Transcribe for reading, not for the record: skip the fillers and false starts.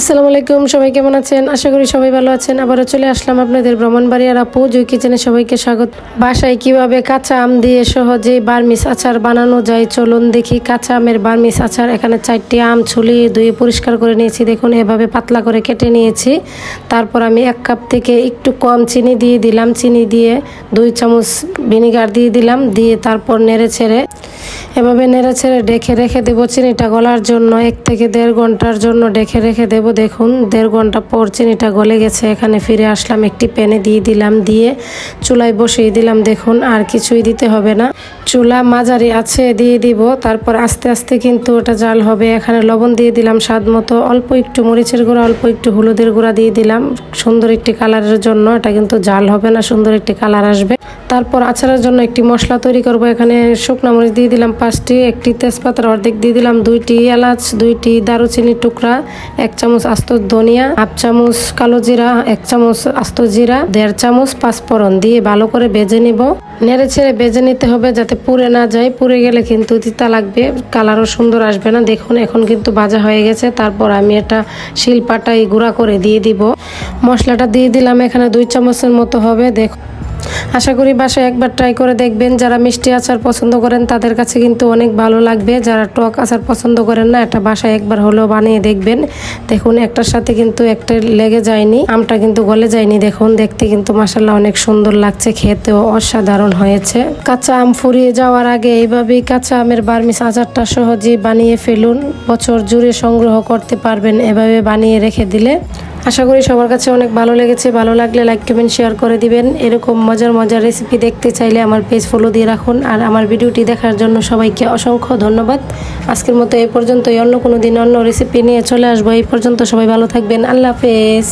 আসসালামু আলাইকুম, সবাই কেমন আছেন? আশা করি সবাই ভালো আছেন। আবারও চলে আসলাম আপনাদের ব্রাহ্মণবাড়িয়ার আপু জুই কিচেনে। সবাইকে স্বাগত। বাসায় কিভাবে কাঁচা আম দিয়ে সহজেই বার্মিস আচার বানানো যায় চলুন দেখি। কাঁচা আমের বার্মিস আচার। এখানে 4টি আম ছুলিয়ে ধুয়ে পরিষ্কার করে নিয়েছি। দেখুন এভাবে পাতলা করে কেটে নিয়েছি। তারপর আমি 1 কাপ থেকে একটু কম চিনি দিয়ে দিলাম। চিনি দিয়ে 2 চামচ ভিনেগার দিয়ে দিলাম। দিয়ে তারপর নেড়ে ছেড়ে এভাবে নেড়ে ছেড়ে ঢেকে রেখে দেবো চিনিটা গলার জন্য। 1 থেকে 1.5 ঘন্টার জন্য ঢেকে রেখে দেবো। দেখুন 1.5 ঘন্টা পর চিনিটা গলে গেছে। এখানে ফিরে আসলাম, একটি প্যানে দিয়ে দিলাম। দিয়ে চুলায় বসিয়ে দিলাম। দেখুন আর কিছুই দিতে হবে না, চুলা মাঝারি আছে দিয়ে দিব। তারপর আস্তে আস্তে কিন্তু ওটা জাল হবে। এখানে লবণ দিয়ে দিলাম স্বাদ মতো, অল্প একটু মরিচের গুঁড়া, অল্প একটু হলুদের গুঁড়া দিয়ে দিলাম সুন্দর একটি কালারের জন্য। এটা কিন্তু জাল হবে না, সুন্দর একটি কালার আসবে। তারপর আচারের জন্য একটি মশলা তৈরি করব। এখানে শুকনো মরিচ দিয়ে দিলাম 5টি, একটি তেজপাতার অর্ধেক দিয়ে দিলাম, 2টি এলাচ, 2টি দারুচিনির টুকরা, 1 চামচ আস্ত ধনিয়া, 1/2 চামচ কালো জিরা, 1 চামচ আস্ত জিরা, 1.5 চামচ পাঁচফোড়ন দিয়ে ভালো করে ভেজে নিব। নেড়ে ছেড়ে ভেজে নিতে হবে যাতে পুড়ে না যায়। পুড়ে গেলে কিন্তু তিতা লাগবে, কালারও সুন্দর আসবে না। দেখুন এখন কিন্তু ভাজা হয়ে গেছে। তারপর আমি এটা শিলপাটায় গুঁড়া করে দিয়ে দিব। মশলাটা দিয়ে দিলাম, এখানে 2 চামচের মতো হবে। দেখুন আশা করি বাসায় একবার ট্রাই করে দেখবেন। যারা মিষ্টি আচার পছন্দ করেন তাদের কাছে কিন্তু অনেক ভালো লাগবে। যারা টক আচার পছন্দ করেন না, এটা বাসায় একবার হলেও বানিয়ে দেখবেন। দেখুন একটার সাথে কিন্তু একটা লেগে যায়নি, আমটা কিন্তু গলে যায়নি। দেখুন দেখতে কিন্তু মাশাআল্লাহ অনেক সুন্দর লাগছে, খেতেও অসাধারণ হয়েছে। কাঁচা আম ফুরিয়ে যাওয়ার আগে এইভাবেই কাঁচা আমের বার্মিস আচারটা সহজেই বানিয়ে ফেলুন। বছর জুড়ে সংগ্রহ করতে পারবেন এভাবে বানিয়ে রেখে দিলে। আশা করি সবার কাছে অনেক ভালো লেগেছে। ভালো লাগলে লাইক কমেন্ট শেয়ার করে দিবেন। এরকম মজার মজার রেসিপি দেখতে চাইলে আমার পেজ ফলো দিয়ে রাখুন। আর আমার ভিডিওটি দেখার জন্য সবাইকে অসংখ্য ধন্যবাদ। আজকের মতো এই পর্যন্তই। অন্য কোনো দিন অন্য রেসিপি নিয়ে চলে আসবো। এই পর্যন্ত সবাই ভালো থাকবেন। আল্লাহ হাফেজ।